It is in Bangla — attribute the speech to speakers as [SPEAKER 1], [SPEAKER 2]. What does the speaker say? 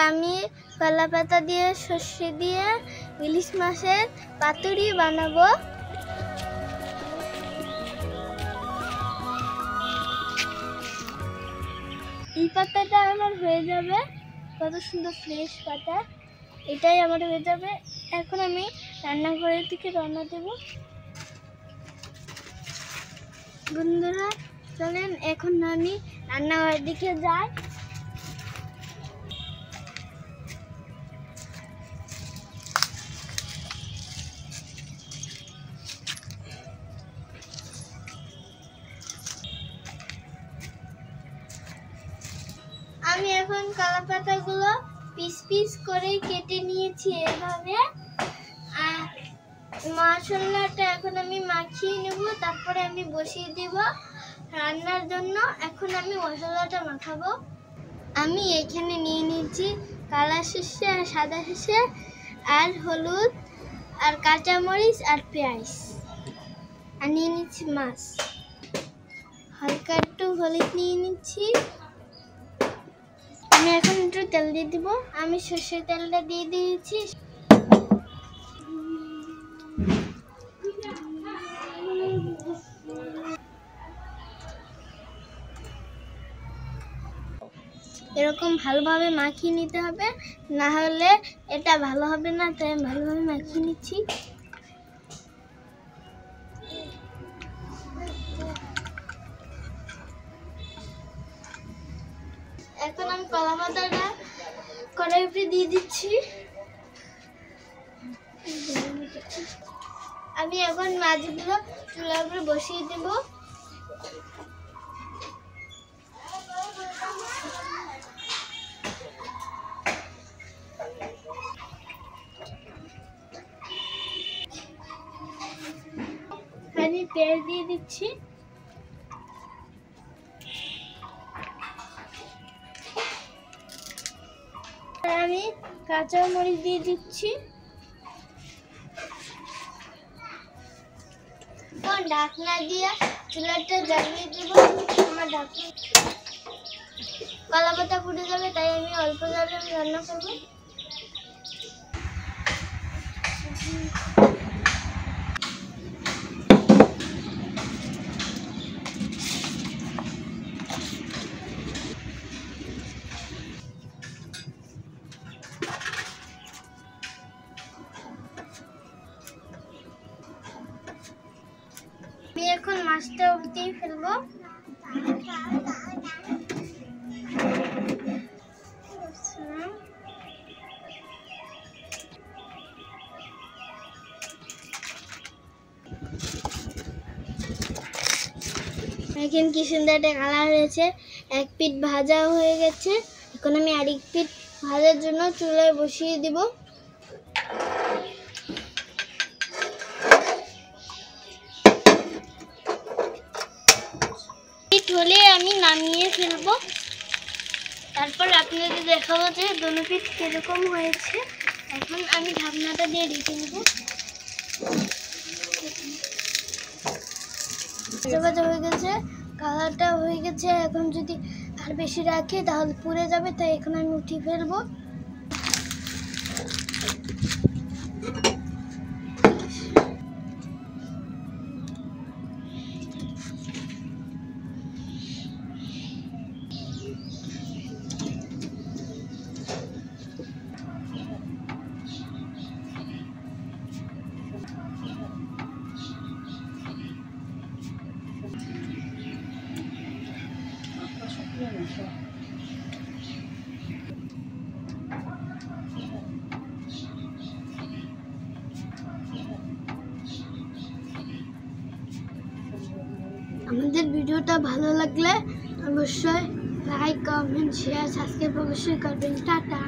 [SPEAKER 1] আমি কলা পাতা দিয়ে সর্ষে দিয়ে ইলিশ মাছের পাতুরি বানাবো। এই পাতাটা আমার হয়ে যাবে, কত সুন্দর ফ্রেশ পাতা, এটাই আমার হয়ে যাবে। এখন আমি রান্নাঘরের দিকে রওনা দেব। বন্ধুরা চলেন এখন আমি রান্নাঘরের দিকে যাই। আমি এখন কলা পাতাগুলো পিস পিস করে কেটে নিয়েছি এভাবে। আর মশলাটা এখন আমি মাখিয়ে নেব, তারপরে আমি বসিয়ে দিব রান্নার জন্য। এখন আমি মশলাটা মাখাবো। আমি এখানে নিয়ে নিয়েছি কালা সর্ষে আর সাদা সর্ষে আর হলুদ আর কাঁচামরিচ আর পেঁয়াজ, আর নিয়ে নিচ্ছি মাছ। হালকা একটু হলুদ নিয়ে নিচ্ছি। আমি এখন একটু তেল দিয়ে দিব। আমি সর্ষের তেলটা দিয়ে দিয়েছি। এরকম ভালোভাবে মাখিয়ে নিতে হবে, না হলে এটা ভালো হবে না। তাই আমি ভালোভাবে মাখিয়ে নিচ্ছি। এখন আমি কলা পাতাটা কড়াইয়ের উপরে দিয়ে দিচ্ছি। আমি এখন মাছগুলো চুলার উপরে বসিয়ে দেব। আমি পেঁয়াজ দিয়ে দিচ্ছি। আমি কাঁচা মরিচ দিয়ে দিচ্ছি। ঢাকনা দিয়ে চুলাটা জ্বালিয়ে দেব। আমার ঢাকনা কলা পাতা ফুটে যাবে, তাই আমি অল্প জলে রান্না করবো। আমি এখন মাছটা উল্টিয়ে ফেলবো। এখন কি সুন্দর একটা কালার হয়েছে। এক পিঠ ভাজা হয়ে গেছে। এখন আমি আরেক পিঠ ভাজার জন্য চুলায় বসিয়ে দিব। হলে আমি নামিয়ে ফেলবো। তারপর আপনাদের দেখাবো যে দোনো পিঠ কিরকম হয়েছে। এখন আমি ঢাকনাটা দিয়ে ঢেকে নেব। ভাজা হয়ে গেছে, কালারটা হয়ে গেছে। এখন যদি আর বেশি রাখি তাহলে পুড়ে যাবে, তাই এখন আমি উঠিয়ে ফেলবো। আমাদের ভিডিওটা ভালো লাগলে অবশ্যই লাইক, কমেন্ট, শেয়ার, সাবস্ক্রাইব অবশ্যই করবেন। টাটা।